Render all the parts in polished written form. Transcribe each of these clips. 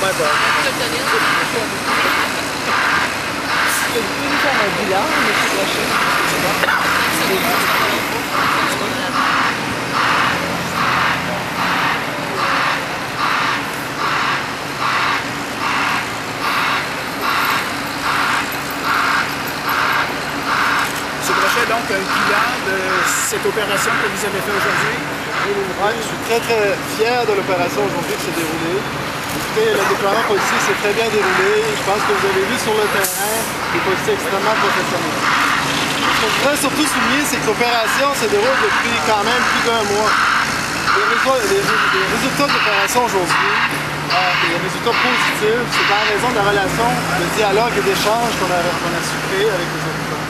pas peur. Vous pouvez nous faire un bilan, M. Brochet? Donc, un bilan de cette opération que vous avez fait aujourd'hui? Oui, je suis très fier de l'opération aujourd'hui qui s'est déroulée. Écoutez, le déploiement policier s'est très bien déroulé. Je pense que vous avez vu sur le terrain des policiers extrêmement professionnels. Ce que je voudrais surtout souligner, c'est que l'opération se déroule depuis quand même plus d'1 mois. Les résultats de l'opération aujourd'hui, les résultats positifs, c'est en raison de la relation, de dialogue et d'échange qu'on a su créer avec les habitants.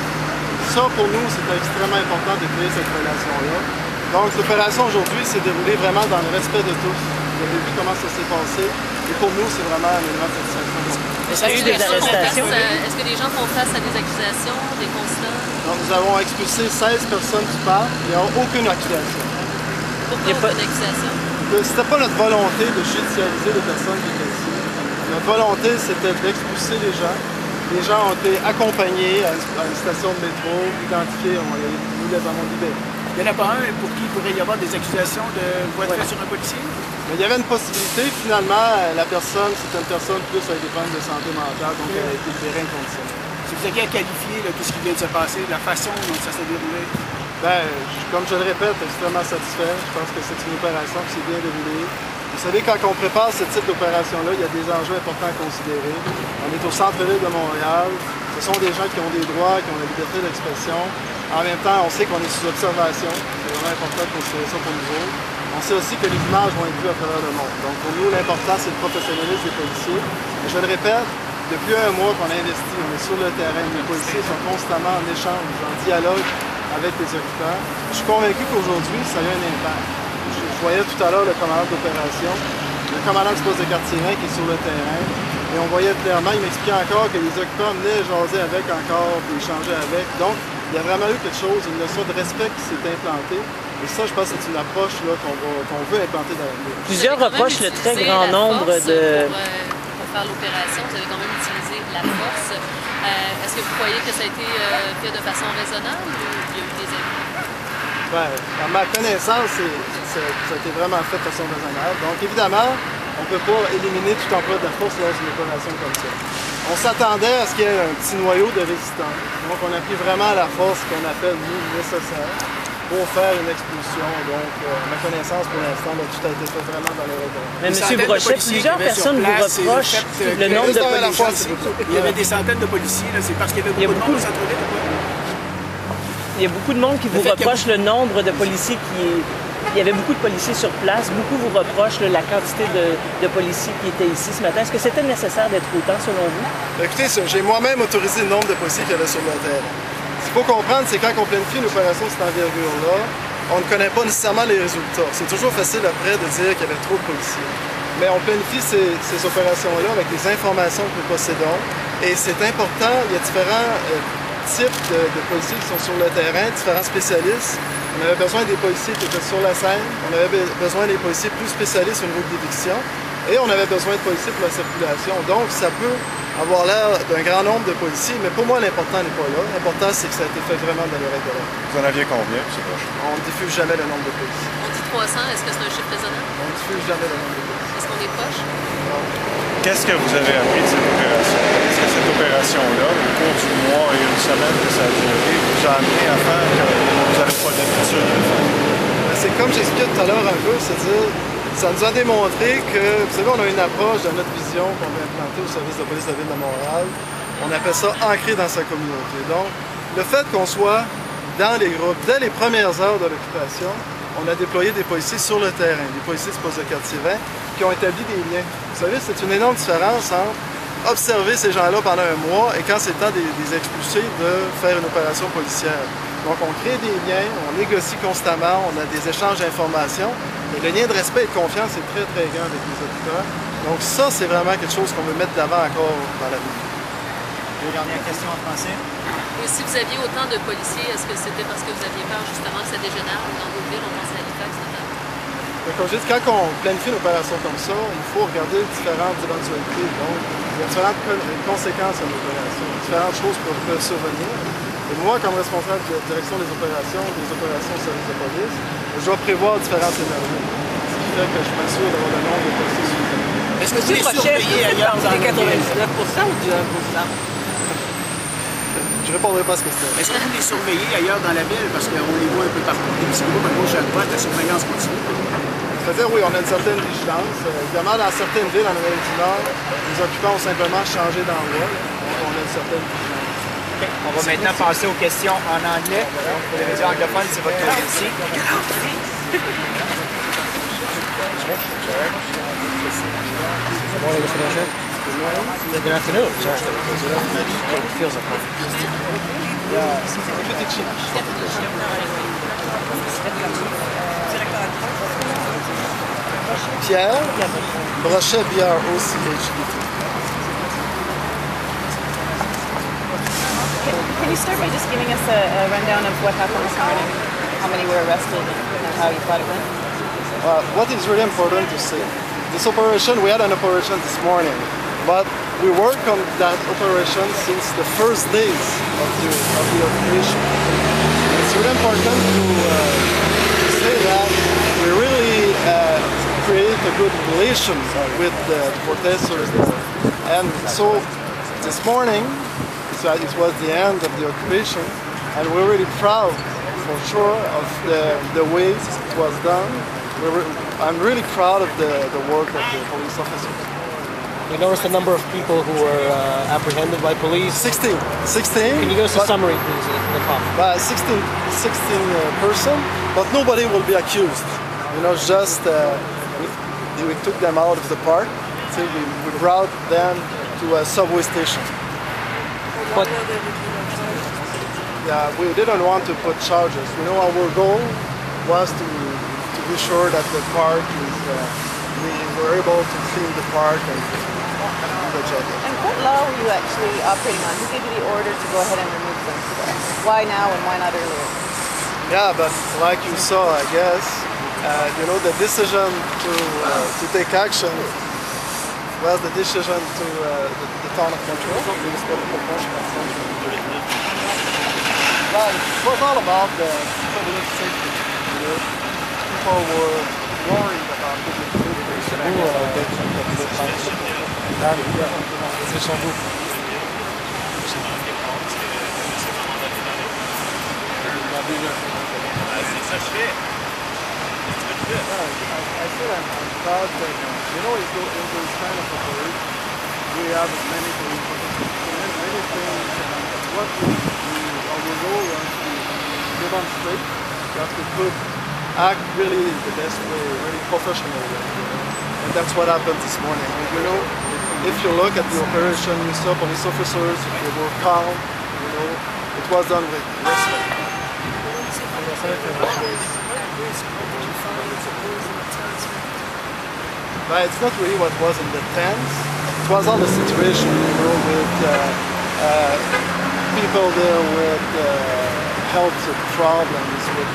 Ça, pour nous, c'est extrêmement important de créer cette relation-là. Donc, l'opération aujourd'hui s'est déroulée vraiment dans le respect de tous. Vous avez vu comment ça s'est passé. Et pour nous, c'est vraiment un élément de satisfaction. Est-ce qu'il y a eu des arrestations? Est-ce que les gens font face à des accusations, des constats? Donc, nous avons expulsé 16 personnes du parc. Il n'y a aucune accusation. Pourquoi aucune accusation? C'était pas notre volonté de judiciariser les personnes qui étaient ici. Notre volonté, c'était d'expulser les gens. Les gens ont été accompagnés à une station de métro, identifiés, nous les avons libérés. Il n'y en a pas un pour qui il pourrait y avoir des accusations de voie de fait sur un policier? Mais il y avait une possibilité, finalement, la personne, c'était une personne plus avec des problèmes de santé mentale, donc elle a été libérée inconditionnellement. Si vous aviez à qualifier tout ce qui vient de se passer, la façon dont ça s'est déroulé? Ben, comme je le répète, extrêmement satisfait. Je pense que c'est une opération qui s'est bien déroulée. Vous savez, quand on prépare ce type d'opération-là, il y a des enjeux importants à considérer. On est au centre-ville de Montréal. Ce sont des gens qui ont des droits, qui ont la liberté d'expression. En même temps, on sait qu'on est sous observation. C'est vraiment important de considérer ça pour nous autres. On sait aussi que les images vont être vues à travers le monde. Donc pour nous, l'important, c'est le professionnalisme des policiers. Et je le répète, depuis 1 mois qu'on a investi, on est sur le terrain. Les policiers sont constamment en échange, en dialogue avec les occupants. Je suis convaincu qu'aujourd'hui, ça a eu un impact. Je voyais tout à l'heure le commandant d'opération, le commandant du poste de quartier 1 qui est sur le terrain. Et on voyait clairement, il m'expliquait encore que les occupants venaient jaser avec encore, puis échanger avec. Donc, il y a vraiment eu quelque chose, une notion de respect qui s'est implantée. Et ça, je pense que c'est une approche qu'on veut implanter dans l'avenir. Plusieurs reprochent le très grand nombre de... Pour faire l'opération, vous avez quand même utilisé la force. Est-ce que vous croyez que ça a été fait de façon raisonnable ou il y a eu des abus? Ben, à ma connaissance, ça a été vraiment fait de façon raisonnable. Donc, évidemment, on ne peut pas éliminer tout emploi de la force lors d'une opération comme ça. On s'attendait à ce qu'il y ait un petit noyau de résistance. Donc, on a pris vraiment la force qu'on appelle, nous, nécessaire pour faire une expulsion. Donc, à ma connaissance, pour l'instant, tout a été fait vraiment dans les règles. Mais M. Brochet, plusieurs personnes vous reprochent le nombre de policiers. Il y avait des centaines de policiers, c'est parce qu'il y avait beaucoup de monde au centre-ville ou quoi? Il y a beaucoup de monde qui vous reproche le nombre de policiers Il y avait beaucoup de policiers sur place. Beaucoup vous reprochent la quantité de policiers qui étaient ici ce matin. Est-ce que c'était nécessaire d'être autant, selon vous? Écoutez, j'ai moi-même autorisé le nombre de policiers qu'il y avait sur le terrain. Ce qu'il faut comprendre, c'est quand on planifie une opération de cette envergure-là, on ne connaît pas nécessairement les résultats. C'est toujours facile après de dire qu'il y avait trop de policiers. Mais on planifie ces opérations-là avec les informations que nous possédons. Et c'est important, il y a différents types de policiers qui sont sur le terrain, différents spécialistes. On avait besoin des policiers qui étaient sur la scène, on avait besoin des policiers plus spécialistes au niveau de l'éviction, et on avait besoin de policiers pour la circulation. Donc, ça peut avoir l'air d'un grand nombre de policiers, mais pour moi, l'important n'est pas là. L'important, c'est que ça a été fait vraiment dans les règles de l'art. Vous en aviez combien, M. Brochet? On ne diffuse jamais le nombre de policiers. On dit 300, est-ce que c'est un chiffre raisonnable? On ne diffuse jamais le nombre de policiers. Est-ce qu'on est proche? Qu'est-ce que vous avez appris de cette opération? Est-ce que cette opération-là, au cours du mois et une semaine que ça a duré, vous a amené à faire que vous n'avez pas d'habitude de faire? C'est comme j'expliquais tout à l'heure un peu, c'est-à-dire, ça nous a démontré que, vous savez, on a une approche dans notre vision qu'on veut implanter au service de police de la Ville de Montréal. On appelle ça ancré dans sa communauté. Donc, le fait qu'on soit dans les groupes, dès les premières heures de l'occupation, on a déployé des policiers sur le terrain, des policiers du poste de quartier 20, qui ont établi des liens. Vous savez, c'est une énorme différence entre observer ces gens-là pendant 1 mois et quand c'est le temps de les expulser, de faire une opération policière. Donc, on crée des liens, on négocie constamment, on a des échanges d'informations. Et le lien de respect et de confiance est très, très grand avec les auditeurs. Donc, ça, c'est vraiment quelque chose qu'on veut mettre de l'avant encore dans la vie. Dernière question en français. Et si vous aviez autant de policiers, est-ce que c'était parce que vous aviez peur justement que ça dégénère dans vos villes? On pense à Halifax notamment. Comme je dis, quand on planifie une opération comme ça, il faut regarder différentes éventualités. Donc, il y a différentes conséquences à l'opération, différentes choses peuvent survenir. Et moi, comme responsable de la direction des opérations au service de police, je dois prévoir différents scénarios. Ce qui fait que je m'assure d'avoir le nombre de policiers suffisant. Est-ce que vous les surveillez ailleurs dans la ville? 99% ou du 1%? Je ne répondrai pas à cette question. Est-ce que vous les surveillez ailleurs dans la ville? Parce qu'on les voit un peu partout, des petits groupes à gauche et à droite, la surveillance continue. C'est-à-dire, oui, on a une certaine vigilance. Évidemment, dans certaines villes, en Amérique du Nord, les occupants ont simplement changé d'endroit. Donc, on a une certaine vigilance. Okay. On va maintenant passer aux questions en anglais. Donc, pour les médias anglophones, c'est votre tour ici. Morning, Mr. Bishop. Good afternoon, sir. It feels like Pierre Brochet, B-R-O-C-H-E-T. Can you start by just giving us a rundown of what happened this morning? How many were arrested and how you thought it went? What is really important to say, this operation, we had an operation this morning, but we worked on that operation since the first days of the operation. It's really important to say that we really create a good relation with the protesters there. And so this morning, it was the end of the occupation, and we're really proud, for sure, of the way it was done. I'm really proud of the work of the police officers. We noticed a number of people who were apprehended by police. 16. Can you give us a summary, please, of the top? 16 person, but nobody will be accused. You know, just we took them out of the park. So we brought them to a subway station. But yeah, we didn't want to put charges. You know, our goal was to be sure that the park is, we were able to clean the park and do the job. And what law were you actually operating on? Who gave you the order to go ahead and remove them today? Why now and why not earlier? Yeah, but like you saw, I guess, you know, the decision to take action was the decision to the town of Montreal. Well, it was all about the public safety. You know, people were worried about public I feel I'm proud that, you know, in those kind of operations, we have many police officers, many things, and what our role was to demonstrate that we could act really the best way, really professional way. And that's what happened this morning. And, you know, if you look at the operation, you saw police officers, they were calm, you know, it was done with respect. But it's not really what was in the tents. It was all the situation, you know, with people there with health problems, with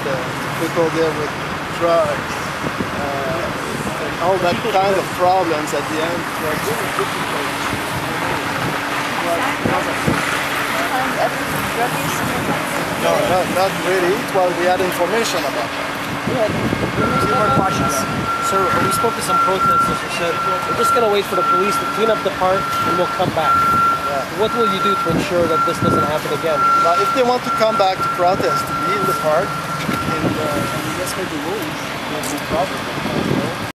people there with drugs, and all that kind of problems at the end. It was really difficult. No, not really. Well, we had information about that. Two more questions. Sir, we spoke to some protesters who said, we're just going to wait for the police to clean up the park and we'll come back. Yeah. What will you do to ensure that this doesn't happen again? Now, if they want to come back to protest, to be in the park and respect the rules, there's no problem.